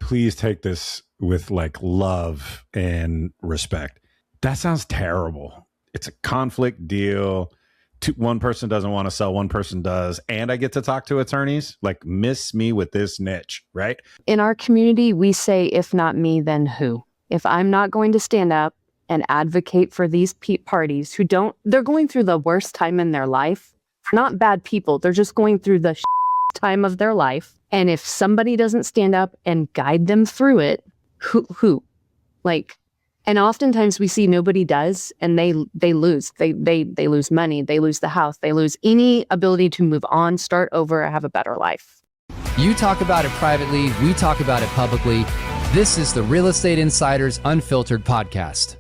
please take this with like love and respect. That sounds terrible. It's a conflict deal. One person doesn't want to sell, one person does, and I get to talk to attorneys. Like, miss me with this niche, right? In our community, we say, if not me, then who? If I'm not going to stand up and advocate for these parties who they're going through the worst time in their life. They're not bad people. They're just going through the time of their life. And if somebody doesn't stand up and guide them through it, who? Like, and oftentimes we see nobody does, and they lose. They lose money. They lose the house. They lose any ability to move on, start over, have a better life. You talk about it privately. We talk about it publicly. This is the Real Estate Insiders Unfiltered podcast.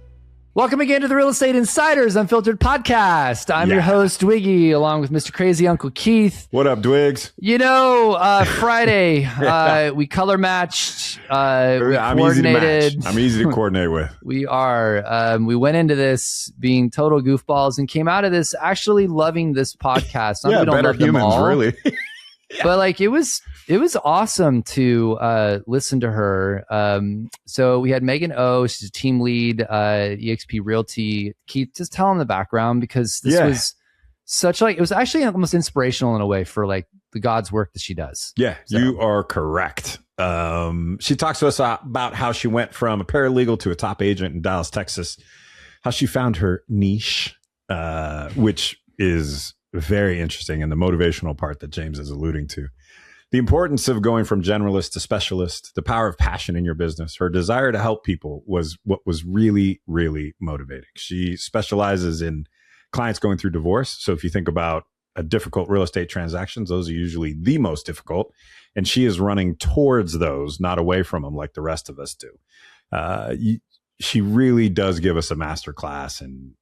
Welcome again to the Real Estate Insiders Unfiltered podcast. I'm your host, Dwiggy, along with Mr. Crazy Uncle Keith. What up, Dwiggs? You know, Friday, we color matched, we coordinated. I'm easy to coordinate with. We are. We went into this being total goofballs and came out of this actually loving this podcast. Yeah, better humans, really. But like it was awesome to listen to her. So we had Megan O, she's a team lead, eXp Realty. Keith, just tell them the background, because this was such it was actually almost inspirational in a way for like the God's work that she does. Yeah, so. You are correct. She talks to us about how she went from a paralegal to a top agent in Dallas, Texas, how she found her niche, which is very interesting, and the motivational part that James is alluding to. The importance of going from generalist to specialist, the power of passion in your business, her desire to help people was what was really, really motivating. She specializes in clients going through divorce. So if you think about a difficult real estate transactions, those are usually the most difficult. And she is running towards those, not away from them like the rest of us do. She really does give us a master class in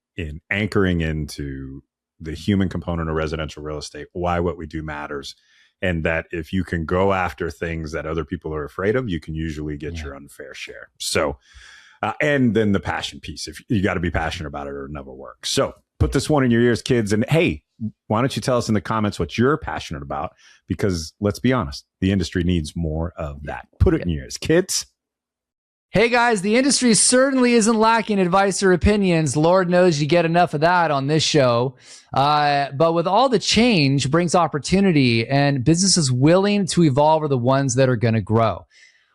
anchoring into the human component of residential real estate, why what we do matters. And that if you can go after things that other people are afraid of, you can usually get your unfair share. So, and then the passion piece, if you got to be passionate about it or it never work. So put this one in your ears, kids. And hey, why don't you tell us in the comments what you're passionate about? Because let's be honest, the industry needs more of that. Put it in your ears, kids. Hey guys, the industry certainly isn't lacking advice or opinions. Lord knows you get enough of that on this show. But with all the change brings opportunity, and businesses willing to evolve are the ones that are going to grow.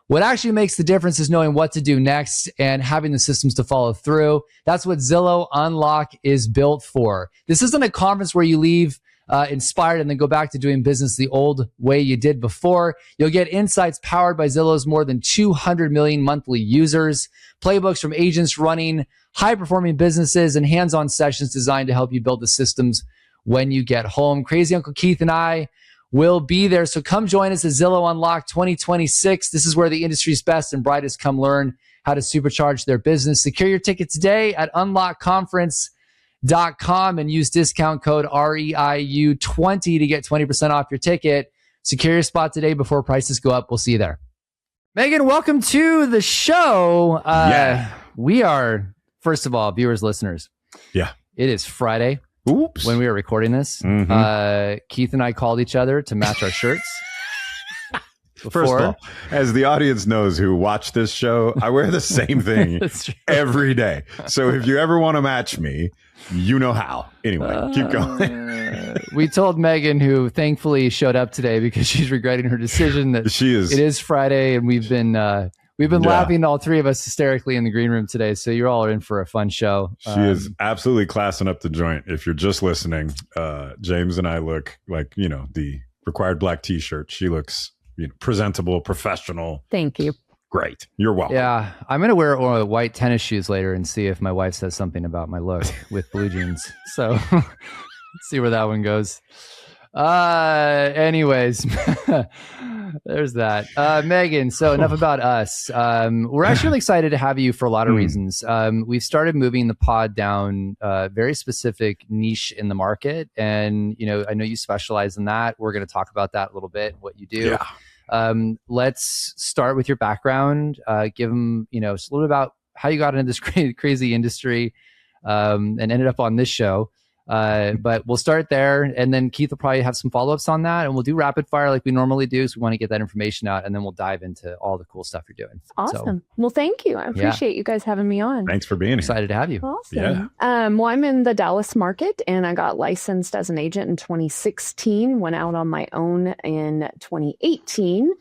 What actually makes the difference is knowing what to do next and having the systems to follow through. That's what Zillow Unlock is built for. This isn't a conference where you leave inspired and then go back to doing business the old way you did before. You'll get insights powered by Zillow's more than 200 million monthly users, playbooks from agents running high-performing businesses, and hands-on sessions designed to help you build the systems when you get home. Crazy Uncle Keith and I will be there, so come join us at Zillow Unlock 2026. This is where the industry's best and brightest come learn how to supercharge their business. Secure your ticket today at unlockconference.com and use discount code REIU20 to get 20% off your ticket. Secure your spot today before prices go up. We'll see you there. Megan, welcome to the show. We are, first of all, viewers, listeners. Yeah. It is Friday. Oops. When we are recording this. Keith and I called each other to match our shirts. First of all, as the audience knows who watch this show, I wear the same thing every day. So if you ever want to match me, you know how. Anyway, keep going. We told Megan, who thankfully showed up today because she's regretting her decision, that it is Friday, and we've been laughing, all three of us, hysterically in the green room today. So you all are in for a fun show. She is absolutely classing up the joint. If you're just listening, James and I look like, the required black t-shirt. She looks presentable, professional. Thank you. Great. You're welcome. Yeah. I'm going to wear white tennis shoes later and see if my wife says something about my look with blue jeans. So let's see where that one goes. Anyways, there's that. Megan, so enough about us. We're actually really excited to have you for a lot of reasons. We've started moving the pod down a very specific niche in the market. And, I know you specialize in that. We're going to talk about that a little bit, what you do. Yeah. Let's start with your background. Give them, just a little bit about how you got into this crazy industry and ended up on this show. But we'll start there, and then Keith will probably have some follow-ups on that, and we'll do rapid fire like we normally do. So we want to get that information out, and then we'll dive into all the cool stuff you're doing. Awesome. So, well, thank you. I appreciate you guys having me on. Thanks for being here. Excited to have you. Awesome. Yeah. Well, I'm in the Dallas market, and I got licensed as an agent in 2016, went out on my own in 2018,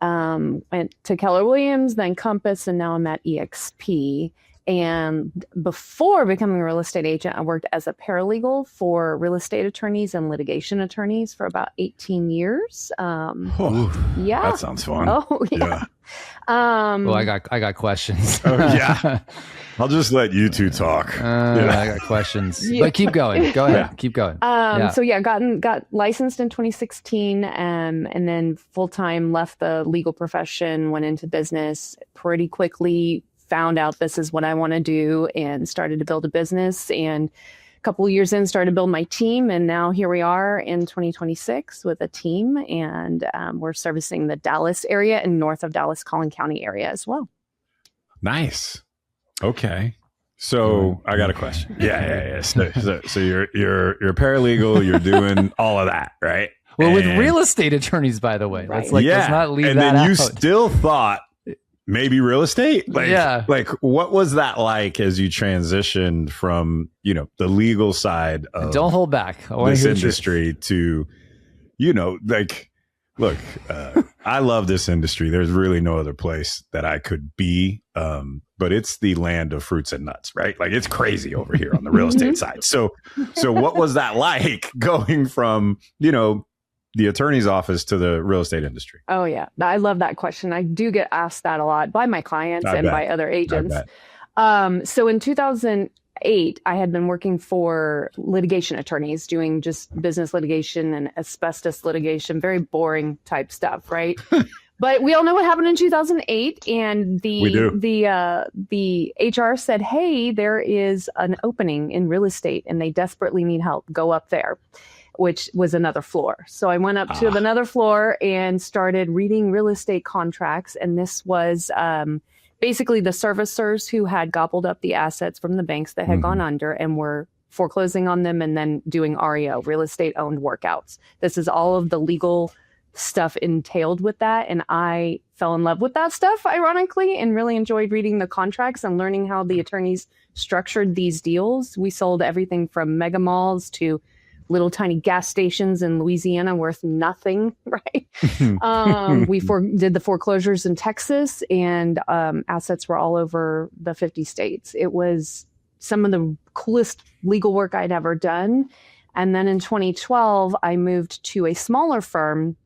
went to Keller Williams, then Compass, and now I'm at EXP. And before becoming a real estate agent, I worked as a paralegal for real estate attorneys and litigation attorneys for about 18 years. Yeah. That sounds fun. Oh, yeah. Well, I got questions. Oh, yeah. I'll just let you two talk. I got questions. But keep going. Go ahead. Keep going. So got licensed in 2016 and then full-time left the legal profession, went into business pretty quickly, found out this is what I want to do and started to build a business. And a couple of years in, started to build my team. And now here we are in 2026 with a team. And we're servicing the Dallas area and north of Dallas, Collin County area as well. Nice. Okay. So I got a question. Yeah. So you're a paralegal, you're doing all of that, right? Well, with real estate attorneys, by the way. Right. Let's not leave and that then out. you still thought maybe real estate? Like what was that like as you transitioned from, the legal side of don't hold back this industry to, look, I love this industry. There's really no other place that I could be. But it's the land of fruits and nuts, right? Like it's crazy over here on the real estate side. So what was that like going from, the attorney's office to the real estate industry? Oh, yeah. I love that question. I do get asked that a lot by my clients by other agents. So in 2008, I had been working for litigation attorneys doing just business litigation and asbestos litigation, very boring type stuff, right? But we all know what happened in 2008, and the HR said, "Hey, there is an opening in real estate, and they desperately need help. Go up there," which was another floor. So I went up to another floor and started reading real estate contracts, and this was basically the servicers who had gobbled up the assets from the banks that had gone under and were foreclosing on them, and then doing REO, real estate owned workouts. This is all of the legal stuff entailed with that. And I fell in love with that stuff, ironically, and really enjoyed reading the contracts and learning how the attorneys structured these deals. We sold everything from mega malls to little tiny gas stations in Louisiana worth nothing, right? We did the foreclosures in Texas, and assets were all over the 50 states. It was some of the coolest legal work I'd ever done. And then in 2012, I moved to a smaller firm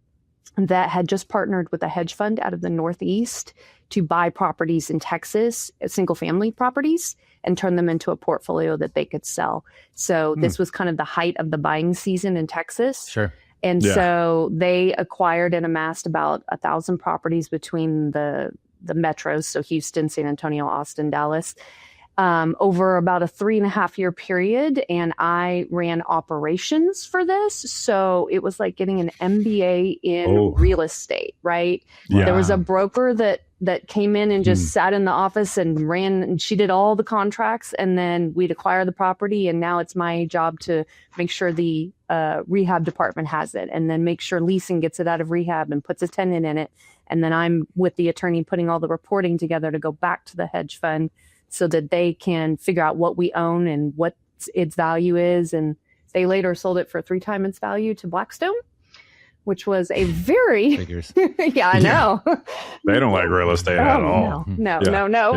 that had just partnered with a hedge fund out of the Northeast to buy properties in Texas, single family properties, and turn them into a portfolio that they could sell. So this was kind of the height of the buying season in Texas. Sure. And so they acquired and amassed about 1,000 properties between the metros, so Houston, San Antonio, Austin, Dallas, over about a 3.5-year period. And I ran operations for this. So it was like getting an MBA in real estate, right? Yeah. There was a broker that came in and just sat in the office and ran, and she did all the contracts, and then we'd acquire the property. And now it's my job to make sure the rehab department has it, and then make sure leasing gets it out of rehab and puts a tenant in it. And then I'm with the attorney putting all the reporting together to go back to the hedge fund so that they can figure out what we own and what its value is. And they later sold it for 3 times its value to Blackstone, which was a very yeah, I know. They don't like real estate at all. No.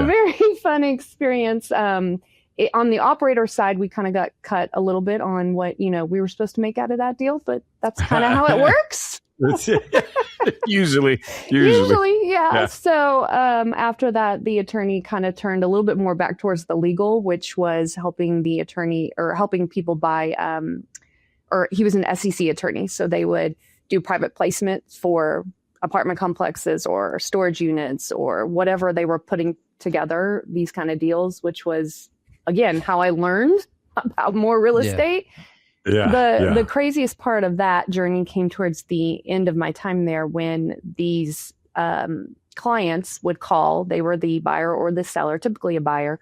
Very fun experience. On the operator side, we kind of got cut a little bit on what we were supposed to make out of that deal, but that's kind of how it works. Usually, yeah. So after that, the attorney kind of turned a little bit more back towards the legal, which was helping the attorney or helping people buy, or he was an SEC attorney, so they would do private placement for apartment complexes or storage units or whatever they were putting together, these kind of deals, which was, again, how I learned about more real estate. The craziest part of that journey came towards the end of my time there, when these clients would call. They were the buyer or the seller, typically a buyer,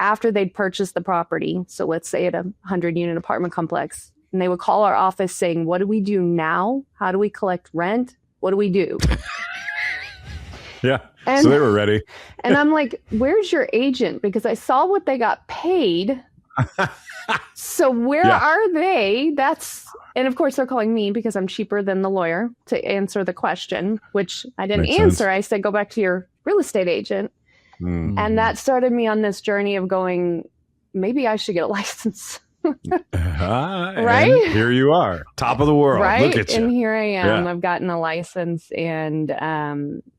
after they'd purchased the property, so let's say at a 100-unit apartment complex, and they would call our office saying, what do we do now? How do we collect rent? What do we do? Yeah. And, so they were ready. And I'm like, where's your agent? Because I saw what they got paid. So where are they? And of course they're calling me because I'm cheaper than the lawyer to answer the question, which I didn't answer. I said, go back to your real estate agent. And that started me on this journey of going, maybe I should get a license. Right? And here you are, top of the world. Right? Look at you. And here I am. I've gotten a license, and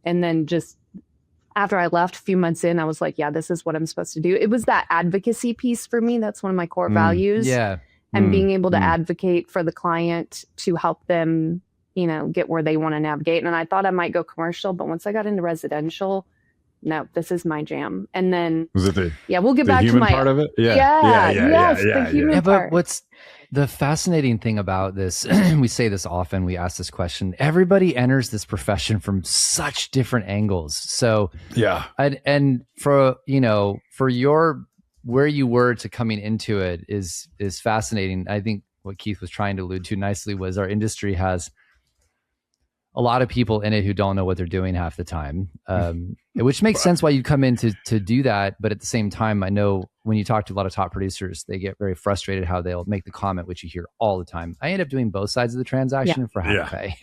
then just after I left, a few months in, I was like, yeah, this is what I'm supposed to do. It was that advocacy piece for me. That's one of my core values. Yeah. And being able to advocate for the client to help them, get where they want to navigate. And I thought I might go commercial, but once I got into residential, no, this is my jam. And then was it we'll get back to my part of it. The human part. But what's the fascinating thing about this? We say this often. We ask this question. Everybody enters this profession from such different angles. So and for your where you were to coming into it is fascinating. I think what Keith was trying to allude to nicely was our industry has a lot of people in it who don't know what they're doing half the time, which makes sense why you come in to do that. But at the same time, I know when you talk to a lot of top producers, they get very frustrated how they'll make the comment, which you hear all the time. I end up doing both sides of the transaction for half pay.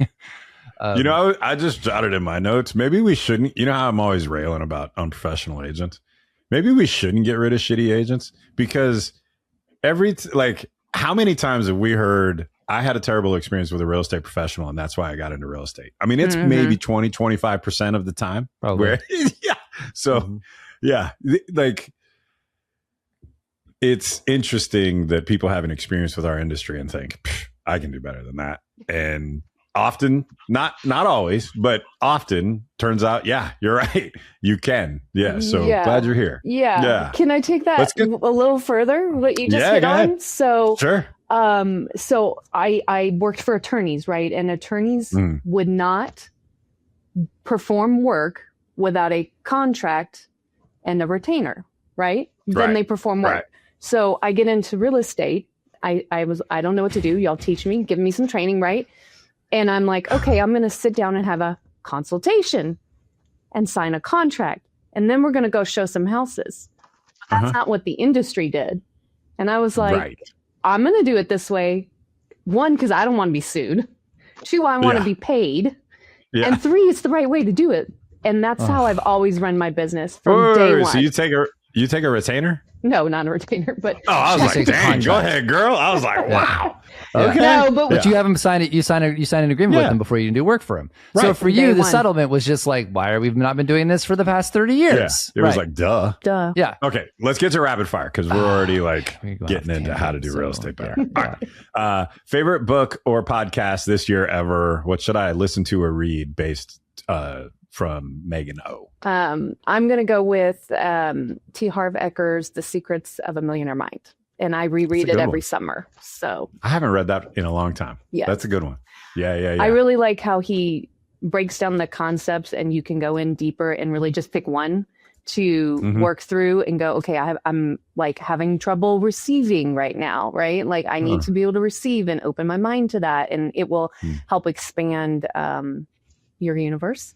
I just jotted in my notes. Maybe we shouldn't, how I'm always railing about unprofessional agents. Maybe we shouldn't get rid of shitty agents, because how many times have we heard, I had a terrible experience with a real estate professional, and that's why I got into real estate. I mean, it's maybe 20, 25% of the time. Probably. It's interesting that people have an experience with our industry and think, I can do better than that. And often, not always, but often turns out, you're right. You can. Yeah. So glad you're here. Yeah. Can I take that a little further? What you just hit on? So sure. So I worked for attorneys, right? And attorneys would not perform work without a contract and a retainer, right? Then they perform work. Right. So I get into real estate. I don't know what to do. Y'all teach me, give me some training, right? And I'm like, okay, I'm going to sit down and have a consultation and sign a contract. And then we're going to go show some houses. That's not what the industry did. And I was like, I'm going to do it this way. 1, because I don't want to be sued. 2, I want to be paid. Yeah. And 3, it's the right way to do it. And that's how I've always run my business from day one. So you take a retainer? No, not a retainer, but I was like, dang, go ahead, girl. I was like, wow. Okay. No, but you haven't signed it. You sign an agreement with them before you can do work for them. Right. So for you, the settlement was just like, why are we not been doing this for the past 30 years? Yeah. It was like, duh. Yeah. Okay, let's get to rapid fire, because we're already getting into how to do real estate better. All right. Favorite book or podcast this year ever? What should I listen to or read based from Megan O? I'm going to go with T. Harv Eker's The Secrets of a Millionaire Mind. And I reread it every summer. So I haven't read that in a long time. Yeah. That's a good one. Yeah. I really like how he breaks down the concepts, and you can go in deeper and really just pick one to work through and go, okay, I'm like having trouble receiving right now, right? Like I need to be able to receive and open my mind to that. And it will help expand your universe.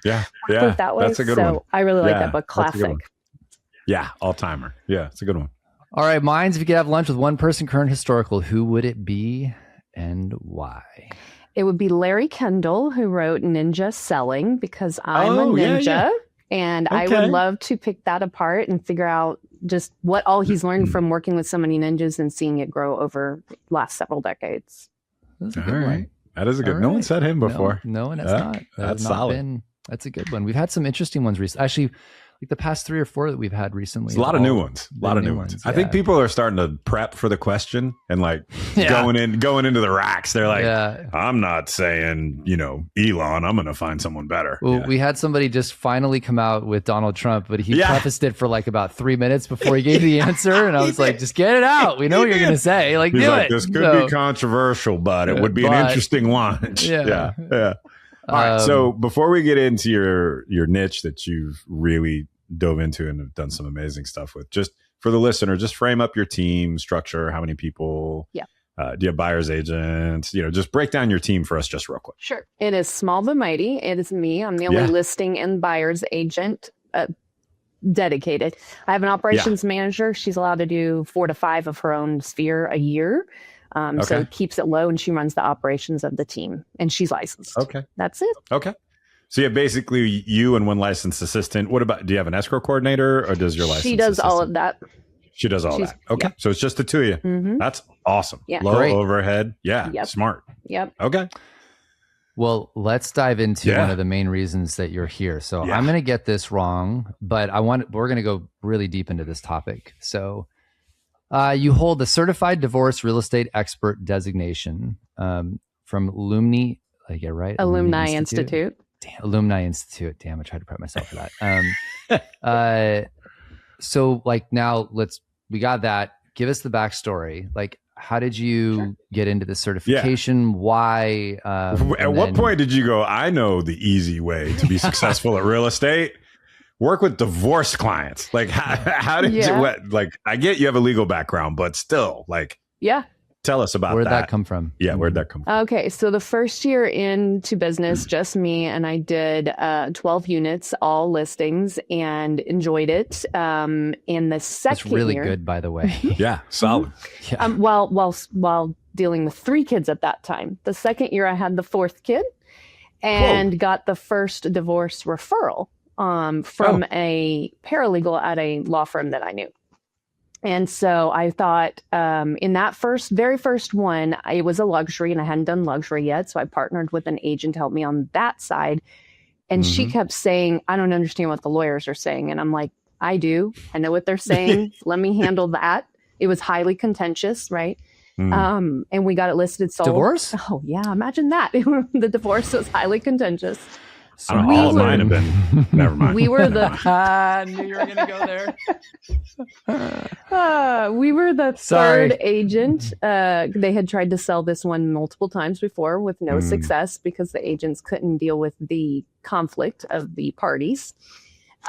Yeah. That way. That's a good one. I really like that book. Classic. Yeah. All timer. Yeah. It's a good one. All right. Minds, if you could have lunch with one person, current historical, who would it be and why? It would be Larry Kendall, who wrote Ninja Selling, because I'm a ninja and I would love to pick that apart and figure out just what all he's learned from working with so many ninjas and seeing it grow over the last several decades. That's a good one. That is a good. No one said him before. No one has not. That's solid. That's a good one. We've had some interesting ones recently. Actually, like the past 3 or 4 that we've had recently. It's a lot of new ones. A lot of new ones. I think people are starting to prep for the question and going into the racks. They're like, I'm not saying, Elon, I'm going to find someone better. Well, we had somebody just finally come out with Donald Trump, but he prefaced it for like about 3 minutes before he gave the answer. And I was like, just get it out. We know what you're going to say. Like, do it. This could be controversial, but it would be an interesting watch. Yeah. All right. So before we get into your niche that you've really dove into and have done some amazing stuff with. Just for the listener, just frame up your team structure. How many people? Yeah. Do you have buyer's agents? Just break down your team for us just real quick. Sure. It is small but mighty. It is me. I'm the only listing and buyer's agent dedicated. I have an operations manager. She's allowed to do 4 to 5 of her own sphere a year. So it keeps it low, and she runs the operations of the team, and she's licensed. Okay. That's it. Okay. So you have basically you and one licensed assistant. What about, do you have an escrow coordinator, or does your licensed She does assistant? all of that. She does all that. Okay. So it's just the two of you. Mm-hmm. That's awesome. Yeah. Low Great. overhead. Yeah. Yep. Smart. Yep. Okay. Well, let's dive into one of the main reasons that you're here. So I'm going to get this wrong, but we're going to go really deep into this topic. So you hold the Certified Divorce Real Estate Expert designation from Alumni, I get it right? Alumni Institute. Damn, Alumni Institute. Damn, I tried to prep myself for that. So like now we got that. Give us the backstory. Like, how did you get into the certification? Why? At what point did you go, I know the easy way to be successful at real estate? Work with divorced clients. Like, how did you, I get you have a legal background, but still, like, tell us about that. Where'd that come from? Yeah, where'd that come from? Okay, so the first year into business, just me, and I did 12 units, all listings, and enjoyed it. In the second It's really year, good, by the way. Yeah, solid. while dealing with 3 kids at that time. The second year, I had the 4th kid, and got the first divorce referral from a paralegal at a law firm that I knew. And so I thought in that very first one, it was a luxury, and I hadn't done luxury yet. So I partnered with an agent to help me on that side. And she kept saying, I don't understand what the lawyers are saying. And I'm like, I do. I know what they're saying. Let me handle that. It was highly contentious, right? And we got it listed. Sold. Divorce? Oh, yeah. Imagine that. The divorce was highly contentious. So I don't know, all of mine have been. Never mind. We were the. I knew you were going to go there. We were the third agent. They had tried to sell this one multiple times before with no success because the agents couldn't deal with the conflict of the parties.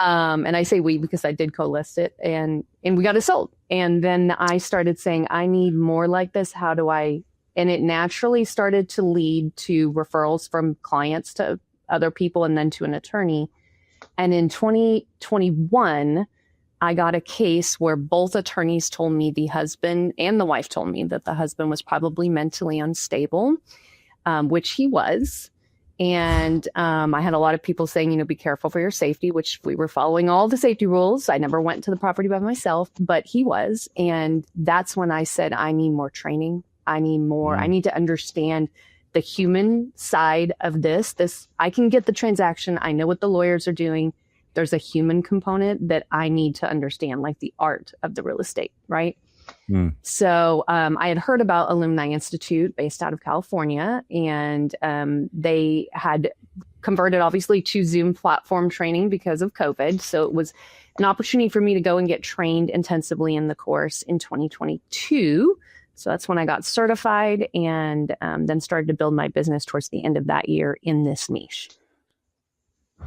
And I say we because I did co-list it, and we got it sold. And then I started saying, I need more like this. How do I? And it naturally started to lead to referrals from clients to other people and then to an attorney. And in 2021, I got a case where both attorneys told me, the husband and the wife told me, that the husband was probably mentally unstable, which he was. And I had a lot of people saying, be careful for your safety, which we were following all the safety rules. I never went to the property by myself, but he was. And that's when I said, I need more training. I need more. I need to understand the human side of this. I can get the transaction. I know what the lawyers are doing. There's a human component that I need to understand, like the art of the real estate, right? So I had heard about Alumni Institute based out of California, and they had converted obviously to Zoom platform training because of COVID. So it was an opportunity for me to go and get trained intensively in the course in 2022. So that's when I got certified, and then started to build my business towards the end of that year in this niche. I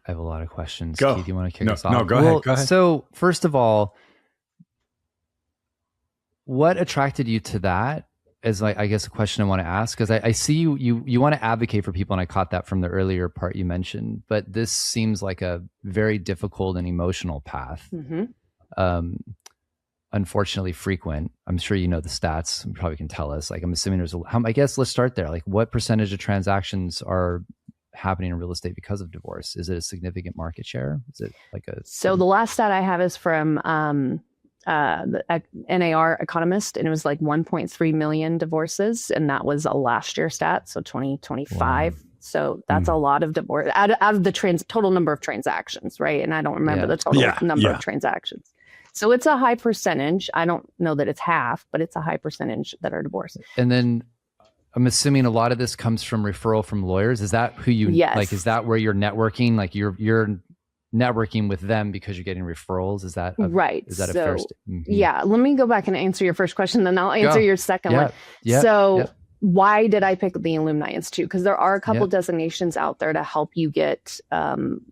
have a lot of questions. Go. Keith, you want to kick us off? No, go ahead. Go ahead. So first of all, what attracted you to that is, like, I guess, a question I want to ask, because I see you want to advocate for people, and I caught that from the earlier part you mentioned, but this seems like a very difficult and emotional path. Unfortunately frequent. I'm sure you know the stats. You probably can tell us. Like, I'm assuming I guess let's start there. Like, what percentage of transactions are happening in real estate because of divorce? Is it a significant market share? Is it like a? So the last stat I have is from the NAR Economist, and it was like 1.3 million divorces, and that was a last year stat, so 2025. Wow. So that's a lot of divorce out of the total number of transactions, right? And I don't remember the total number of transactions. So it's a high percentage. I don't know that it's half, but it's a high percentage that are divorced. And then I'm assuming a lot of this comes from referral from lawyers. Is that who you like? Is that where you're networking? Like you're networking with them because you're getting referrals? Is that right? Is that a first? Yeah. Let me go back and answer your first question, then I'll answer your second one. Yeah. So why did I pick the Alumni Institute? Because there are a couple designations out there to help you get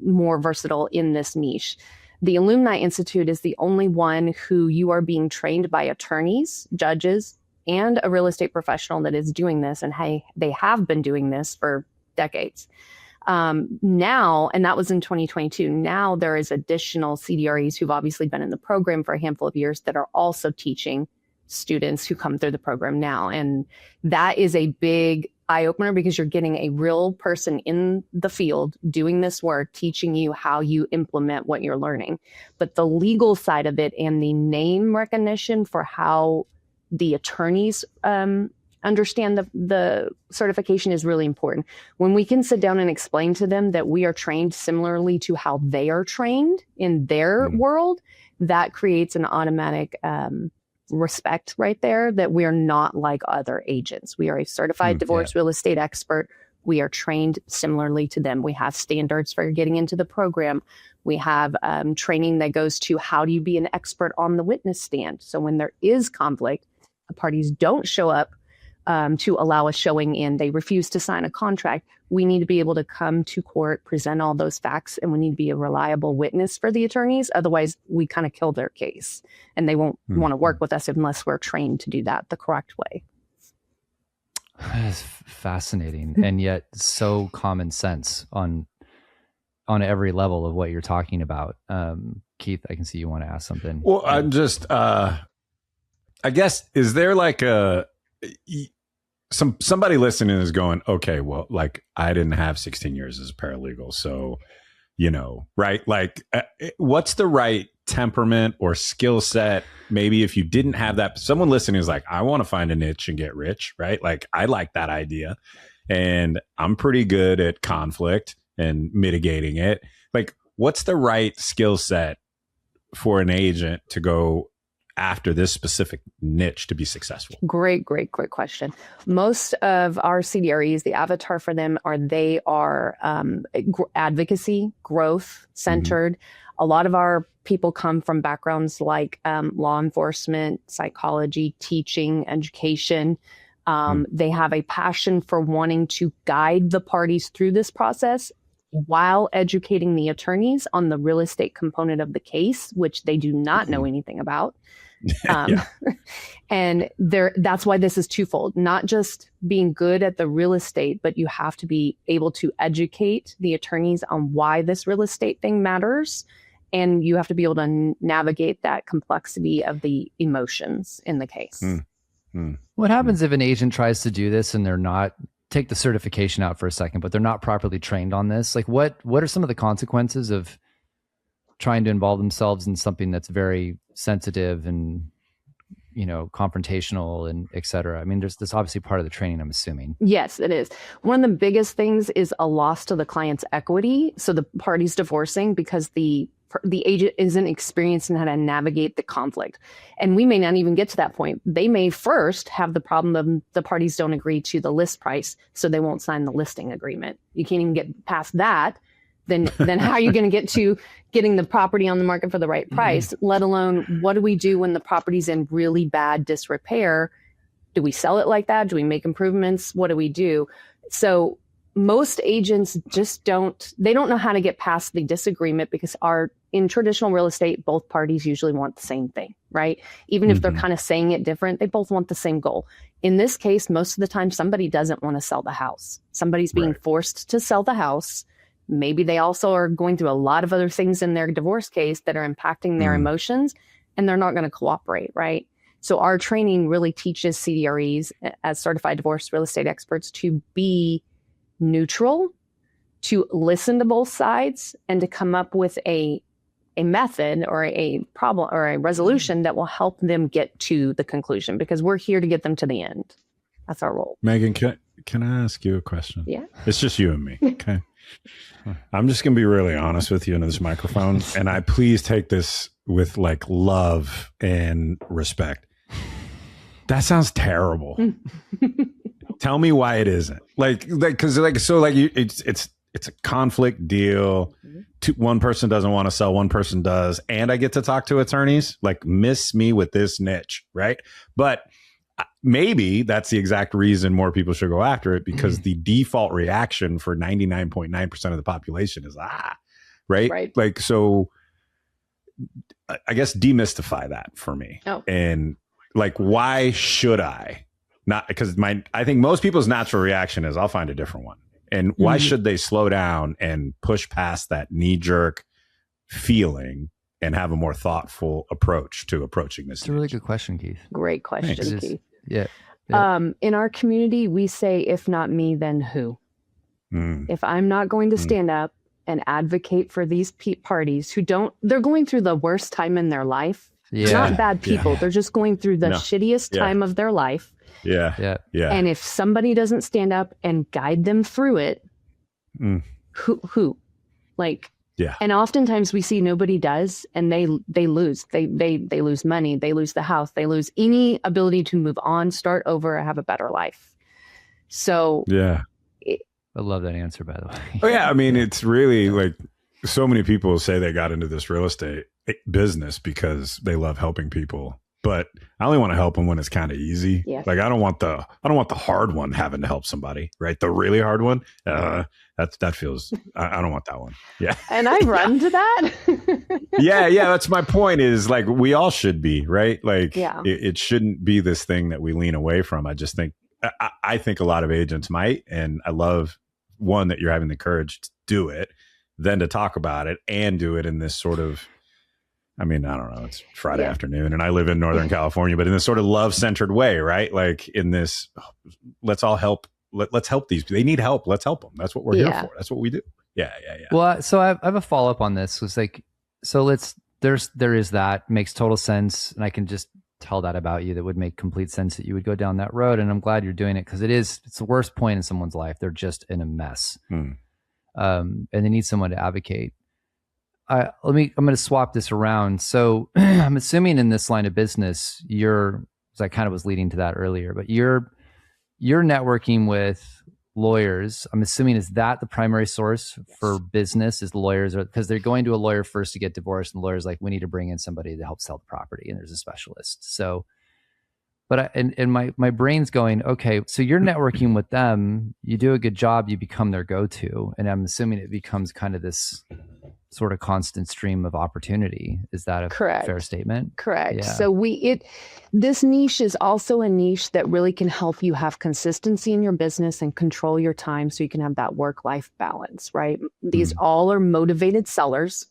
more versatile in this niche. The Alumni Institute is the only one who you are being trained by attorneys, judges, and a real estate professional that is doing this. And hey, they have been doing this for decades. Now, and that was in 2022, now there is additional CDREs who've obviously been in the program for a handful of years that are also teaching students who come through the program now. And that is a big eye opener because you're getting a real person in the field doing this work, teaching you how you implement what you're learning. But the legal side of it and the name recognition for how the attorneys understand the certification is really important. When we can sit down and explain to them that we are trained similarly to how they are trained in their world, that creates an automatic respect right there, that we are not like other agents. We are a certified divorce real estate expert. We are trained similarly to them. We have standards for getting into the program. We have training that goes to how do you be an expert on the witness stand. So when there is conflict, the parties don't show up to allow a showing in. They refuse to sign a contract. We need to be able to come to court, present all those facts, and we need to be a reliable witness for the attorneys. Otherwise, we kind of kill their case, and they won't want to work with us unless we're trained to do that the correct way. That's fascinating, and yet so common sense on every level of what you're talking about. Keith, I can see you want to ask something. Well, I'm just, I guess, is there like somebody listening is going, okay, well, like I didn't have 16 years as a paralegal. So, right. Like what's the right temperament or skill set? Maybe if you didn't have that, someone listening is like, I want to find a niche and get rich, right? Like I like that idea and I'm pretty good at conflict and mitigating it. Like what's the right skill set for an agent to go after this specific niche to be successful? Great question. Most of our CDREs, the avatar for them they are advocacy, growth centered. A lot of our people come from backgrounds like law enforcement, psychology, teaching, education. They have a passion for wanting to guide the parties through this process while educating the attorneys on the real estate component of the case, which they do not know anything about. And that's why this is twofold, not just being good at the real estate, but you have to be able to educate the attorneys on why this real estate thing matters. And you have to be able to navigate that complexity of the emotions in the case. What happens if an agent tries to do this and they're not, take the certification out for a second, but they're not properly trained on this? Like what are some of the consequences of trying to involve themselves in something that's very sensitive and, confrontational and et cetera? I mean, that's obviously part of the training, I'm assuming. Yes, it is. One of the biggest things is a loss to the client's equity. So the party's divorcing because the agent isn't experienced in how to navigate the conflict. And we may not even get to that point. They may first have the problem of the parties don't agree to the list price, so they won't sign the listing agreement. You can't even get past that. Then how are you going to get to getting the property on the market for the right price, let alone what do we do when the property's in really bad disrepair? Do we sell it like that? Do we make improvements? What do we do? So most agents just don't know how to get past the disagreement because in traditional real estate, both parties usually want the same thing, right? Even if they're kind of saying it different, they both want the same goal. In this case, most of the time, somebody doesn't want to sell the house. Somebody's being forced to sell the house. Maybe they also are going through a lot of other things in their divorce case that are impacting their emotions, and they're not going to cooperate, right? So our training really teaches CDREs as certified divorce real estate experts to be neutral, to listen to both sides, and to come up with a method or a problem or a resolution that will help them get to the conclusion, because we're here to get them to the end. That's our role. Megan, can I ask you a question? Yeah. It's just you and me. Okay. I'm just going to be really honest with you into this microphone, and I please take this with like love and respect. That sounds terrible. Tell me why it isn't. Because it's a conflict deal. One person doesn't want to sell, one person does, and I get to talk to attorneys. Like, miss me with this niche, right? But maybe that's the exact reason more people should go after it, because the default reaction for 99.9% of the population is, right? Like, so I guess demystify that for me. And like, why should I not? Because I think most people's natural reaction is, I'll find a different one. And why should they slow down and push past that knee jerk feeling and have a more thoughtful approach to approaching this? It's a really good question, Keith. Great question, Thanks. Keith. Yeah. In our community, we say, if not me, then who? If I'm not going to stand up and advocate for these parties who they're going through the worst time in their life. Yeah. They're not bad people. They're just going through the shittiest time of their life. Yeah. And if somebody doesn't stand up and guide them through it, who? Like, and oftentimes we see nobody does, and they lose. They lose money. They lose the house. They lose any ability to move on, start over, have a better life. So I love that answer, by the way. Oh yeah, I mean, it's really like, so many people say they got into this real estate business because they love helping people, but I only want to help them when it's kind of easy. Like, I don't want the hard one having to help somebody, right? The really hard one. That feels, I don't want that one. Yeah. And I run to that. yeah. That's my point, is like, we all should be, right? Like, it shouldn't be this thing that we lean away from. I just think, I think a lot of agents might, and I love, one, that you're having the courage to do it, then to talk about it and do it in this sort of, I mean, I don't know, it's Friday afternoon and I live in Northern California, but in this sort of love-centered way, right? Like, in this, let's all help. Let's help these. They need help. Let's help them. That's what we're here for. That's what we do. Yeah. Well, so I have a follow-up on this. It's like, so there is that, makes total sense. And I can just tell that about you. That would make complete sense that you would go down that road. And I'm glad you're doing it, because it's the worst point in someone's life. They're just in a mess. And they need someone to advocate. I'm going to swap this around. So I'm assuming in this line of business, because I kind of was leading to that earlier, but you're networking with lawyers. I'm assuming, is that the primary source for business, is lawyers, because they're going to a lawyer first to get divorced, and the lawyer's like, we need to bring in somebody to help sell the property, and there's a specialist. So, but my brain's going, okay, so you're networking with them, you do a good job, you become their go-to, and I'm assuming it becomes kind of this sort of constant stream of opportunity. Is that a fair statement? Correct. Yeah. So this niche is also a niche that really can help you have consistency in your business and control your time, so you can have that work-life balance, right? These all are motivated sellers.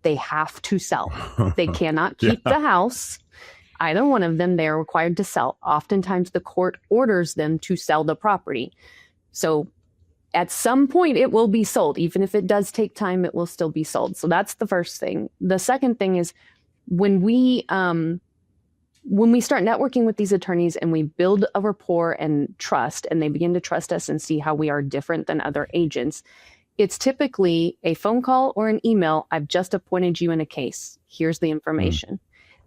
They have to sell. They cannot keep the house. Either one of them, they are required to sell. Oftentimes the court orders them to sell the property. So at some point it will be sold. Even if it does take time, it will still be sold. So that's the first thing. The second thing is, when we start networking with these attorneys and we build a rapport and trust, and they begin to trust us and see how we are different than other agents, it's typically a phone call or an email. I've just appointed you in a case. Here's the information.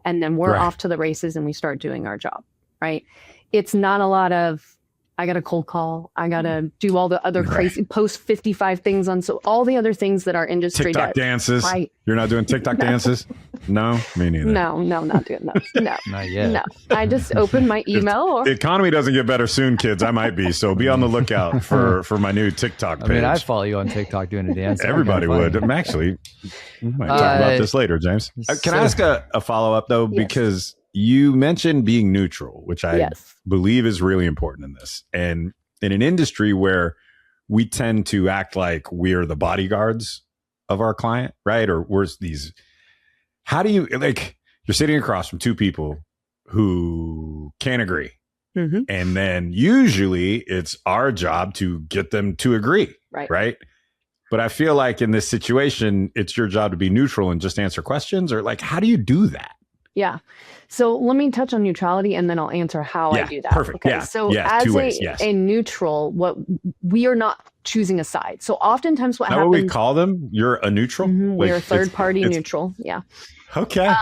And then we're off to the races and we start doing our job, right? It's not a lot of, I got a cold call, I got to do all the other crazy, post 55 things on, so all the other things that our industry TikTok does. dances. Right. You're not doing TikTok dances? No, me neither. No, not doing those. No, not yet. No, I just open my email. If the economy doesn't get better soon, kids, I might be. So be on the lookout for my new TikTok page. I mean, I follow you on TikTok doing a dance. Everybody would. I'm actually, we might talk about this later, James. Can I ask a follow-up, though? Yes. Because you mentioned being neutral, which I believe is really important in this. And in an industry where we tend to act like we're the bodyguards of our client, right? Or we're these, how do you, like, you're sitting across from two people who can't agree. And then usually it's our job to get them to agree, right? But I feel like in this situation, it's your job to be neutral and just answer questions, or like, how do you do that? Yeah. So let me touch on neutrality, and then I'll answer how I do that. Perfect. Okay. Yeah. So as a neutral, we are not choosing a side. So oftentimes what happens. What we call them? You're a neutral? We're a third party neutral. Yeah. Okay.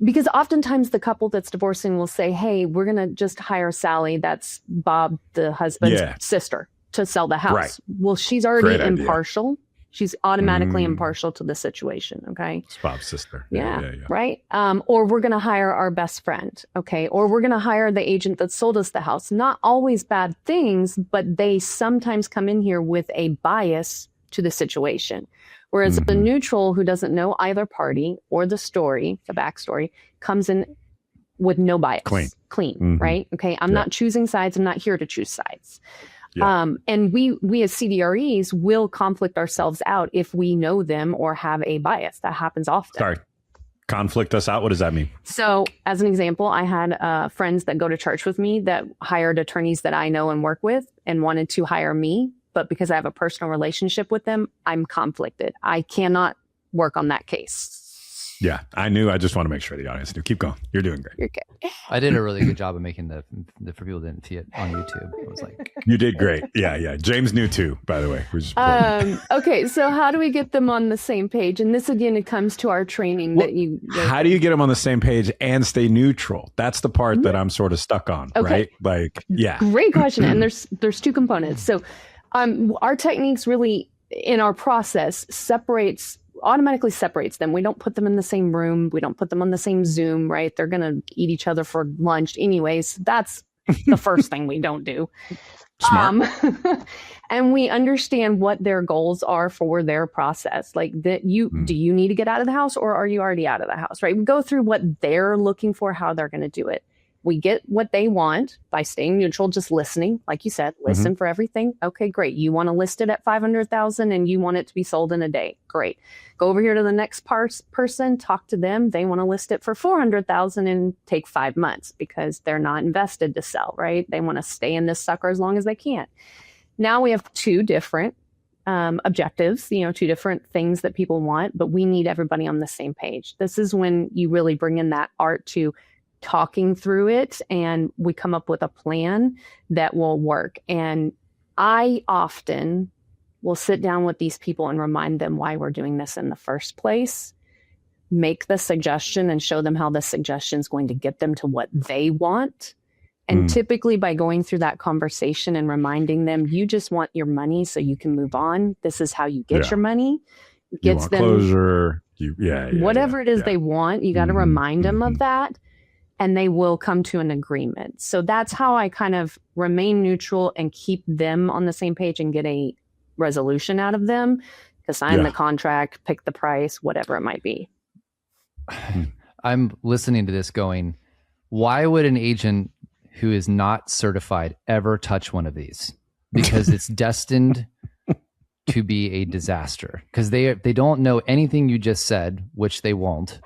Because oftentimes the couple that's divorcing will say, hey, we're going to just hire Sally, that's Bob, the husband's sister, to sell the house. Well, she's already impartial. She's automatically impartial to the situation. Okay. It's Bob's sister. Yeah. Right. Or we're going to hire our best friend. Okay. Or we're going to hire the agent that sold us the house. Not always bad things, but they sometimes come in here with a bias to the situation. Whereas the neutral who doesn't know either party or the story, the backstory, comes in with no bias. Clean, right? Okay. I'm not choosing sides. I'm not here to choose sides. Yeah. And we as CDREs will conflict ourselves out if we know them or have a bias. That happens often. Sorry. Conflict us out. What does that mean? So as an example, I had friends that go to church with me that hired attorneys that I know and work with and wanted to hire me. But because I have a personal relationship with them, I'm conflicted. I cannot work on that case. Yeah, I knew. I just want to make sure the audience knew. Keep going. You're doing great. You're good. I did a really good job of making the for people who didn't see it on YouTube. It was like you did great. Yeah. James knew too, by the way. Okay, so how do we get them on the same page? And this again, it comes to our training How do you get them on the same page and stay neutral? That's the part that I'm sort of stuck on, right? Like, yeah. Great question. And there's two components. So our techniques really in our process automatically separates them. We don't put them in the same room. We don't put them on the same Zoom, right? They're going to eat each other for lunch anyways. That's the first thing we don't do. Smart. And we understand what their goals are for their process. Like do you need to get out of the house or are you already out of the house, right? We go through what they're looking for, how they're going to do it. We get what they want by staying neutral, just listening. Like you said, listen for everything. Okay, great. You want to list it at 500,000 and you want it to be sold in a day. Great. Go over here to the next person, talk to them. They want to list it for 400,000 and take 5 months because they're not invested to sell, right? They want to stay in this sucker as long as they can. Now we have two different objectives, two different things that people want, but we need everybody on the same page. This is when you really bring in that art to talking through it and we come up with a plan that will work. And I often will sit down with these people and remind them why we're doing this in the first place, make the suggestion and show them how the suggestion is going to get them to what they want. And typically by going through that conversation and reminding them, you just want your money so you can move on. This is how you get your money. Gets them closure. Whatever it is they want, you got to remind them of that. And they will come to an agreement. So that's how I kind of remain neutral and keep them on the same page and get a resolution out of them to sign the contract, pick the price, whatever it might be. I'm listening to this going, why would an agent who is not certified ever touch one of these? Because it's destined to be a disaster. Because they don't know anything you just said, which they won't.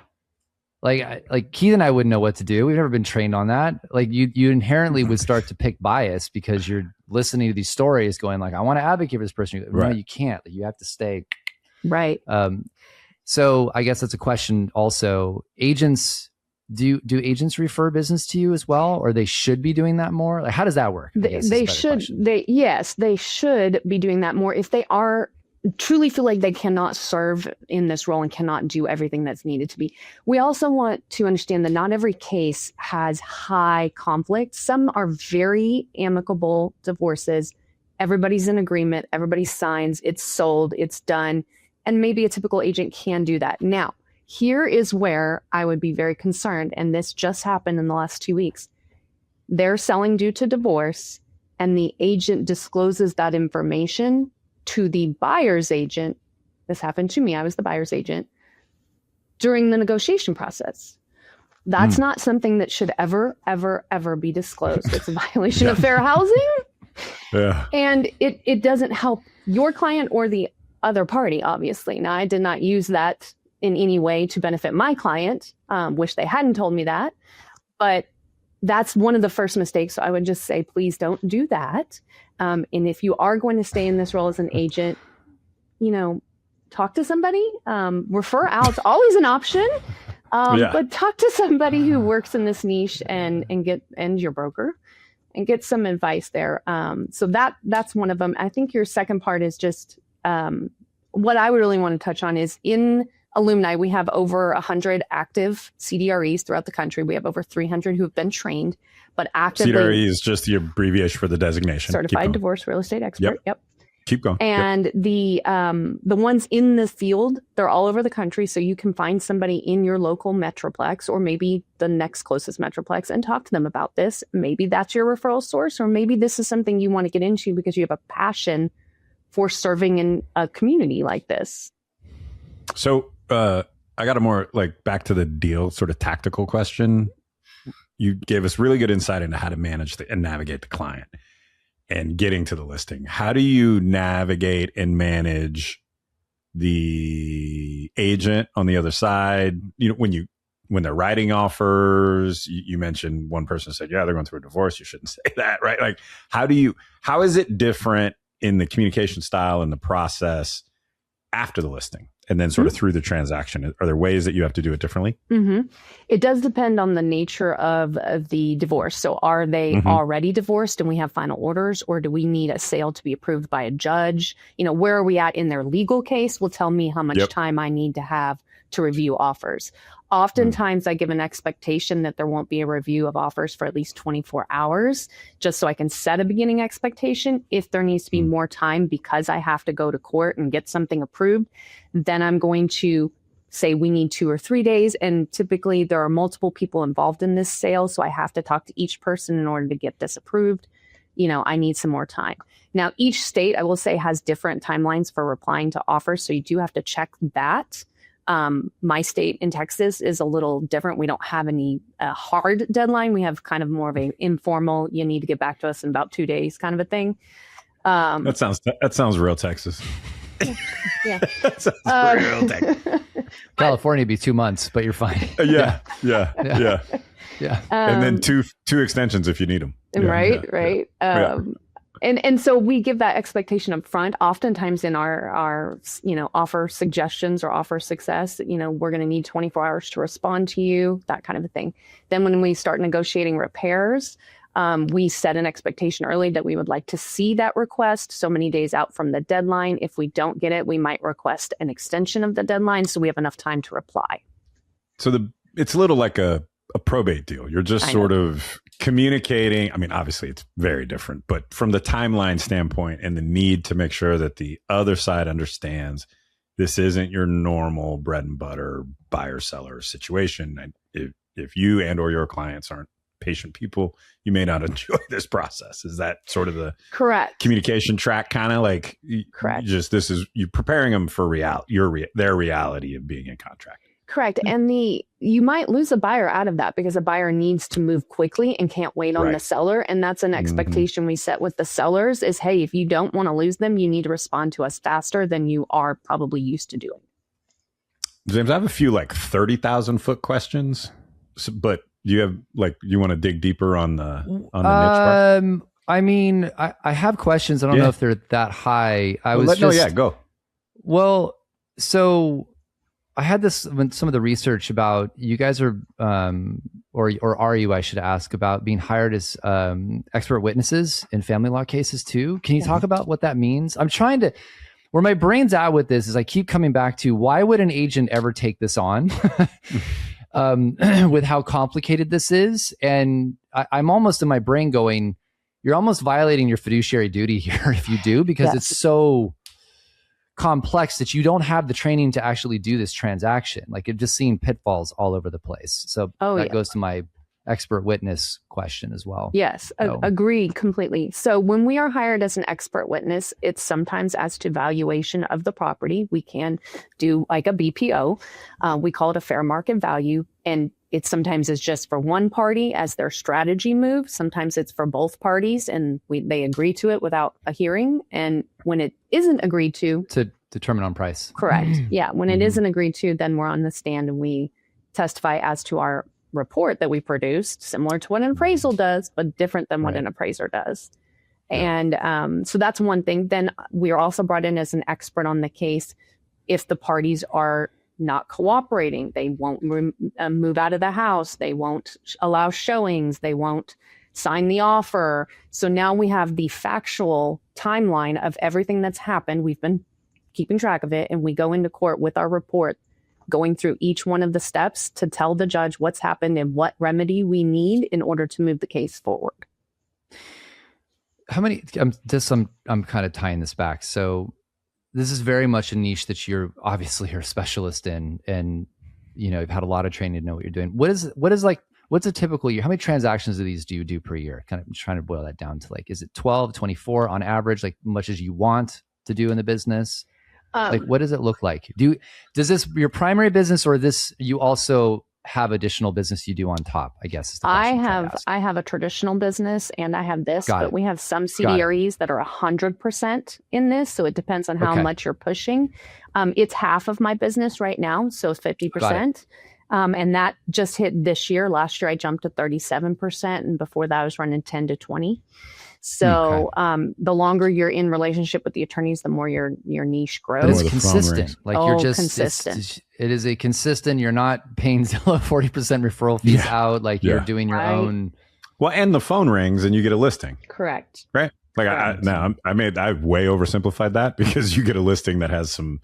Like Keith and I wouldn't know what to do. We've never been trained on that. Like you inherently would start to pick bias because you're listening to these stories going like, I want to advocate for this person. No, you can't. You have to stay. Right. So I guess that's a question also. Agents, do agents refer business to you as well? Or they should be doing that more? Like, how does that work? They should. They should be doing that more if they are truly feel like they cannot serve in this role and cannot do everything that's needed to be. We also want to understand that not every case has high conflict. Some are very amicable divorces. Everybody's in agreement. Everybody signs. It's sold. It's done. And maybe a typical agent can do that. Now, here is where I would be very concerned. And this just happened in the last 2 weeks. They're selling due to divorce and the agent discloses that information to the buyer's agent. This happened to me. I was the buyer's agent during the negotiation process. That's not something that should ever, ever, ever be disclosed. It's a violation of fair housing. Yeah. And it doesn't help your client or the other party, obviously. Now, I did not use that in any way to benefit my client. Wish they hadn't told me that. But that's one of the first mistakes. So I would just say, please don't do that. And if you are going to stay in this role as an agent, talk to somebody. Refer out. It's always an option. But talk to somebody who works in this niche and your broker and get some advice there. So that's one of them. I think your second part is just what I would really want to touch on is in alumni, we have over 100 active CDREs throughout the country. We have over 300 who have been trained, but actively. CDRE is just the abbreviation for the designation. Certified Divorce Real Estate Expert. Yep. Keep going. And the ones in the field, they're all over the country. So you can find somebody in your local metroplex or maybe the next closest metroplex and talk to them about this. Maybe that's your referral source, or maybe this is something you want to get into because you have a passion for serving in a community like this. So I got a more like back to the deal sort of tactical question. You gave us really good insight into how to manage and navigate the client and getting to the listing. How do you navigate and manage the agent on the other side? You know, when they're writing offers, you mentioned one person said, yeah, they're going through a divorce. You shouldn't say that, right? Like, how is it different in the communication style and the process after the listing and then sort of through the transaction? Are there ways that you have to do it differently? It does depend on the nature of the divorce. So are they already divorced and we have final orders, or do we need a sale to be approved by a judge? You know, where are we at in their legal case will tell me how much time I need to have to review offers. Oftentimes I give an expectation that there won't be a review of offers for at least 24 hours, just so I can set a beginning expectation. If there needs to be more time because I have to go to court and get something approved, then I'm going to say we need 2 or 3 days. And typically there are multiple people involved in this sale. So I have to talk to each person in order to get this approved. You know, I need some more time. Now, each state, I will say, has different timelines for replying to offers. So you do have to check that. My state in Texas is a little different. We don't have any hard deadline. We have kind of more of a informal, you need to get back to us in about 2 days kind of a thing. That sounds real Texas. Yeah. That sounds real Texas. California would be 2 months, but you're fine. Yeah. And then two extensions if you need them. Right. And so we give that expectation up front. Oftentimes in our offer suggestions or offer success, we're going to need 24 hours to respond to you, that kind of a thing. Then when we start negotiating repairs, we set an expectation early that we would like to see that request so many days out from the deadline. If we don't get it, we might request an extension of the deadline so we have enough time to reply. So it's a little like a probate deal. You're just sort of communicating. I mean, obviously it's very different, but from the timeline standpoint and the need to make sure that the other side understands this isn't your normal bread and butter buyer seller situation. And if you and or your clients aren't patient people, you may not enjoy this process. Is that sort of the correct communication track? Kind of like correct. Just this is you preparing them for their reality of being in contract. Correct. And you might lose a buyer out of that because a buyer needs to move quickly and can't wait on the seller. And that's an expectation we set with the sellers is, hey, if you don't want to lose them, you need to respond to us faster than you are probably used to doing. James, I have a few like 30,000 foot questions, but do you have you want to dig deeper on the niche part? I mean, I have questions. I don't know if they're that high. Go. Well, so I had some of the research about you guys are, or are you, I should ask, about being hired as expert witnesses in family law cases too. Can you talk about what that means? I'm trying to, where my brain's at with this is I keep coming back to why would an agent ever take this on with how complicated this is? And I'm almost in my brain going, you're almost violating your fiduciary duty here if you do, because it's so complex that you don't have the training to actually do this transaction. Like I've just seen pitfalls all over the place. So that goes to my expert witness question as well. Yes, agree completely. So when we are hired as an expert witness, it's sometimes as to valuation of the property. We can do like a BPO. We call it a fair market value. And it sometimes is just for one party as their strategy move. Sometimes it's for both parties and they agree to it without a hearing. And when it isn't agreed to determine on price. Correct. Yeah. When it isn't agreed to, then we're on the stand and we testify as to our report that we produced, similar to what an appraisal does, but different than what an appraiser does. And so that's one thing. Then we are also brought in as an expert on the case if the parties are not cooperating. They won't move out of the house. They won't allow showings. They won't sign the offer. So now we have the factual timeline of everything that's happened. We've been keeping track of it, and we go into court with our report, going through each one of the steps to tell the judge what's happened and what remedy we need in order to move the case forward. how many, I'm kind of tying this back. So this is very much a niche that you're a specialist in, and you've had a lot of training to know what you're doing. What's a typical year? How many transactions of these do you do per year? Kind of trying to boil that down to is it 12, 24 on average, much as you want to do in the business? What does it look like? Does this your primary business, or this you also have additional business you do on top? I guess is the question I have a traditional business and I have this, but we have some CDREs that are 100% in this. So it depends on how much you're pushing. It's half of my business right now, so 50%. And that just hit this year. Last year I jumped to 37%, and before that I was running 10 to 20. So the longer you're in relationship with the attorneys, the more your niche grows. But it's consistent. You're just consistent. It is a consistent. You're not paying Zillow 40% referral fees out. You're doing your own. Well, and the phone rings and you get a listing. Correct. Right. I way oversimplified that, because you get a listing that has some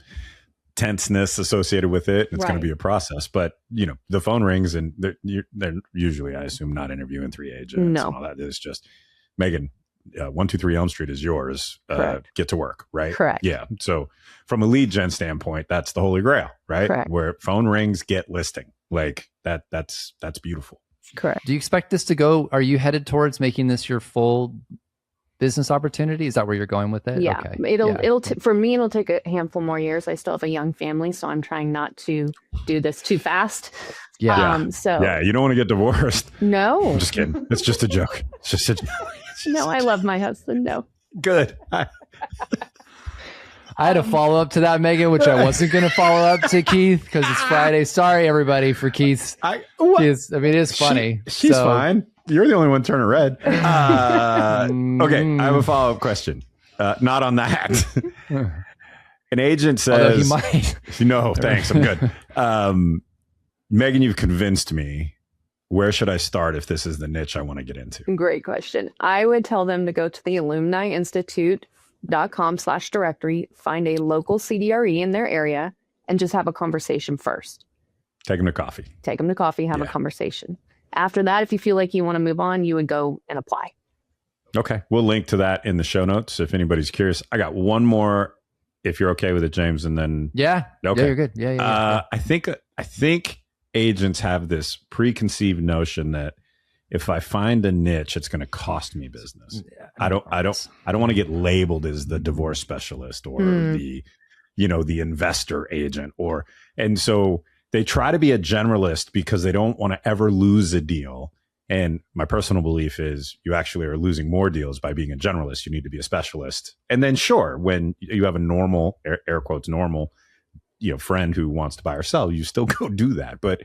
tenseness associated with it. It's going to be a process, but the phone rings and they're usually, I assume, not interviewing 3 agents and all that. It's just, Megan, 123 Elm Street is yours. Get to work, right? Correct. Yeah. So from a lead gen standpoint, that's the holy grail, right? Correct. Where phone rings, get listing. That's beautiful. Correct. Do you expect this to go? Are you headed towards making this your full business opportunity? Is that where you're going with it? Yeah. Okay. For me, it'll take a handful more years. I still have a young family, so I'm trying not to do this too fast. Yeah. You don't want to get divorced. No. I'm just kidding. It's just a joke. It's just a joke. No, I love my husband. No. Good. I had a follow up to that, Megan, which I wasn't going to follow up to Keith because it's Friday. Sorry, everybody, for Keith's. It's funny. She's fine. You're the only one turning red. Okay, I have a follow up question. Not on that. An agent says, although he might. No, thanks. I'm good. Megan, you've convinced me. Where should I start if this is the niche I want to get into? Great question. I would tell them to go to the alumniinstitute.com/directory, find a local CDRE in their area, and just have a conversation first. Take them to coffee. Have a conversation. After that, if you feel like you want to move on, you would go and apply. Okay. We'll link to that in the show notes if anybody's curious. I got one more, if you're okay with it, James, and then... Yeah. Okay. Yeah, you're good. Yeah. I think agents have this preconceived notion that if I find a niche, it's going to cost me business. Yeah, I don't want to get labeled as the divorce specialist or the investor agent, and so they try to be a generalist because they don't want to ever lose a deal. And my personal belief is you actually are losing more deals by being a generalist. You need to be a specialist. And then sure, when you have a normal, air quotes, normal, friend who wants to buy or sell, you still go do that. But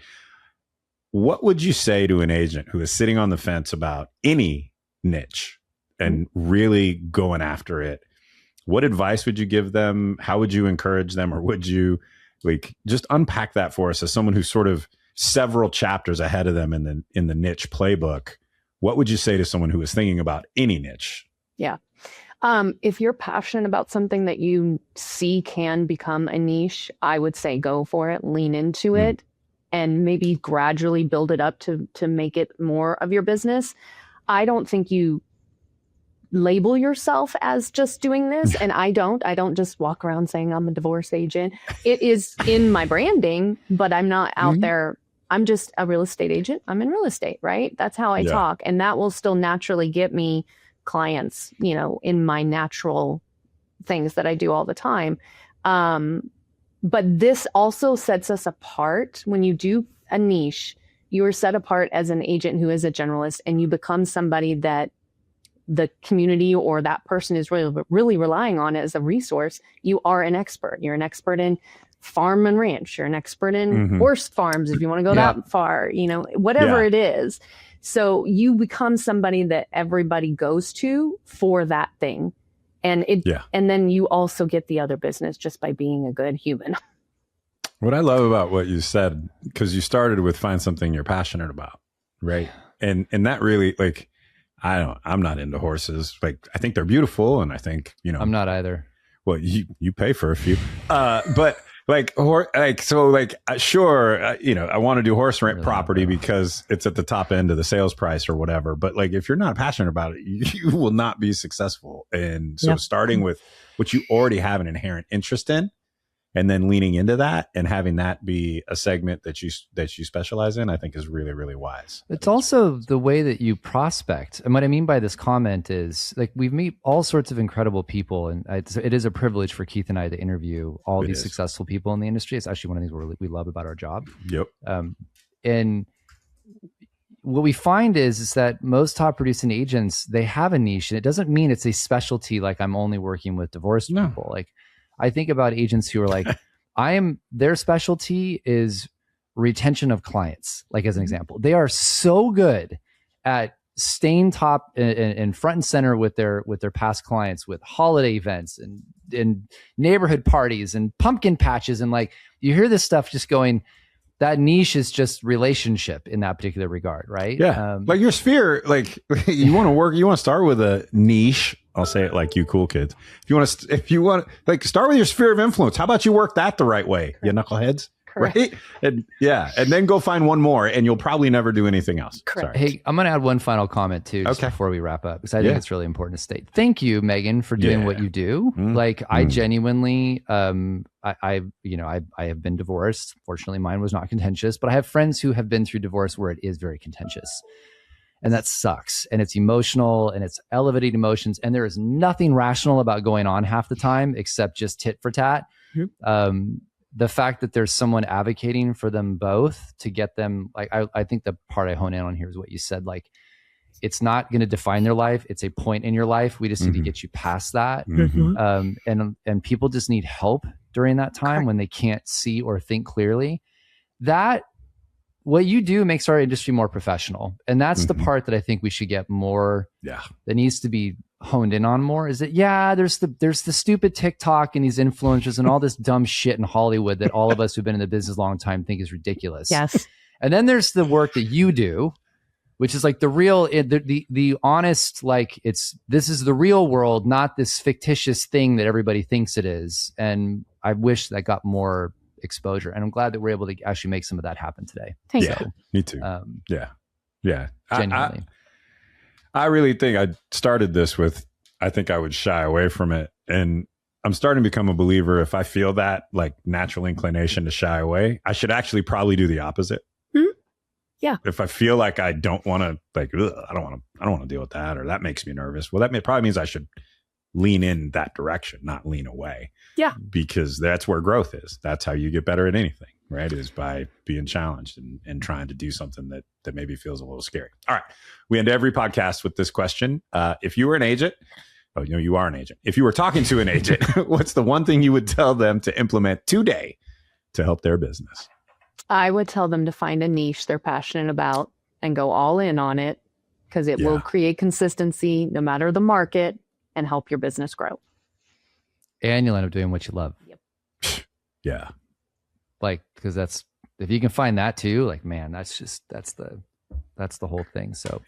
what would you say to an agent who is sitting on the fence about any niche and really going after it? What advice would you give them? How would you encourage them? Or would you just unpack that for us as someone who's sort of several chapters ahead of them in the niche playbook? What would you say to someone who is thinking about any niche? Yeah. If you're passionate about something that you see can become a niche, I would say go for it, lean into it, and maybe gradually build it up to make it more of your business. I don't think you label yourself as just doing this. And I don't just walk around saying I'm a divorce agent. It is in my branding, but I'm not out there. I'm just a real estate agent. I'm in real estate, right? That's how I talk. And that will still naturally get me clients, in my natural things that I do all the time. But this also sets us apart. When you do a niche, you are set apart as an agent who is a generalist, and you become somebody that the community or that person is really relying on as a resource. You are an expert. You're an expert in farm and ranch. You're an expert in horse farms, if you want to go that far, whatever it is. So you become somebody that everybody goes to for that thing. And and then you also get the other business just by being a good human. What I love about what you said, because you started with find something you're passionate about, right? And that really, I'm not into horses. I think they're beautiful, and I think, I'm not either. Well, you pay for a few. But Sure, I want to do horse rent Really property not. because it's at the top end of the sales price or whatever. But like, if you're not passionate about it, you will not be successful. And so starting with what you already have an inherent interest in, and then leaning into that and having that be a segment that you specialize in, I think is really, really wise. It's also the way that you prospect. And what I mean by this comment is like we've met all sorts of incredible people, and it is a privilege for Keith and I to interview all these successful people in the industry. It's actually one of the things we love about our job. Yep. And what we find is that most top producing agents, they have a niche, and it doesn't mean it's a specialty. Like I'm only working with divorced people. Like I think about agents who are like, their specialty is retention of clients. Like as an example, they are so good at staying top and front and center with their past clients, with holiday events and neighborhood parties and pumpkin patches. And like, you hear this stuff just going, that niche is just relationship in that particular regard. Right. Yeah. Like your sphere, like you want to start with a niche. I'll say it like you cool kids. If you want to start with your sphere of influence, how about you work that the right way? You knuckleheads. Correct. Right. And then go find one more and you'll probably never do anything else. Correct. Hey, I'm going to add one final comment too, just before we wrap up, because I think it's really important to state. Thank you, Megan, for doing what you do. Like I genuinely, I have been divorced. Fortunately, mine was not contentious, but I have friends who have been through divorce where it is very contentious. And that sucks. And it's emotional and it's elevated emotions. And there is nothing rational about going on half the time except just tit for tat. The fact that there's someone advocating for them both to get them, like, I think the part I hone in on here is what you said, like, it's not going to define their life. It's a point in your life. We just need to get you past that. And people just need help during that time when they can't see or think clearly. That what you do makes our industry more professional. And that's the part that I think we should get more, that needs to be honed in on more, is that, there's the stupid TikTok and these influencers and all this dumb shit in Hollywood that all of us who've been in the business a long time think is ridiculous. Yes. And then there's the work that you do, which is like the real, the honest, like this is the real world, not this fictitious thing that everybody thinks it is. And I wish that got more exposure, and I'm glad that we're able to actually make some of that happen today. Thank you. Me too. Genuinely. I really think I started this with, I think I would shy away from it. And I'm starting to become a believer. If I feel that like natural inclination to shy away, I should actually probably do the opposite. Yeah. If I feel like I don't want to, like, I don't want to deal with that, or that makes me nervous. Well, probably means I should lean in that direction, not lean away. Yeah. Because that's where growth is. That's how you get better at anything, right? Is by being challenged and trying to do something that maybe feels a little scary. All right. We end every podcast with this question. If you were an agent, you are an agent. If you were talking to an agent, what's the one thing you would tell them to implement today to help their business? I would tell them to find a niche they're passionate about and go all in on it, because it will create consistency no matter the market and help your business grow. And you'll end up doing what you love. Yep. Yeah. Like, because if you can find that too, like, man, that's the whole thing. So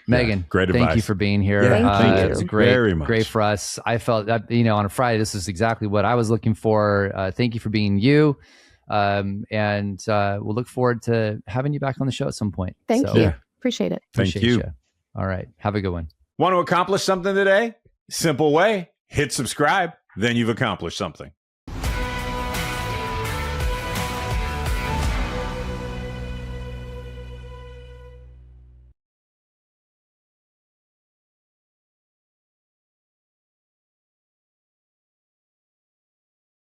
Megan, great advice. Thank you for being here. Thank you. It was great, very much. Great for us. I felt that, on a Friday, this is exactly what I was looking for. Thank you for being you. And we'll look forward to having you back on the show at some point. Thank you. Appreciate it. Thank you. All right. Have a good one. Want to accomplish something today? Simple way. Hit subscribe. Then you've accomplished something.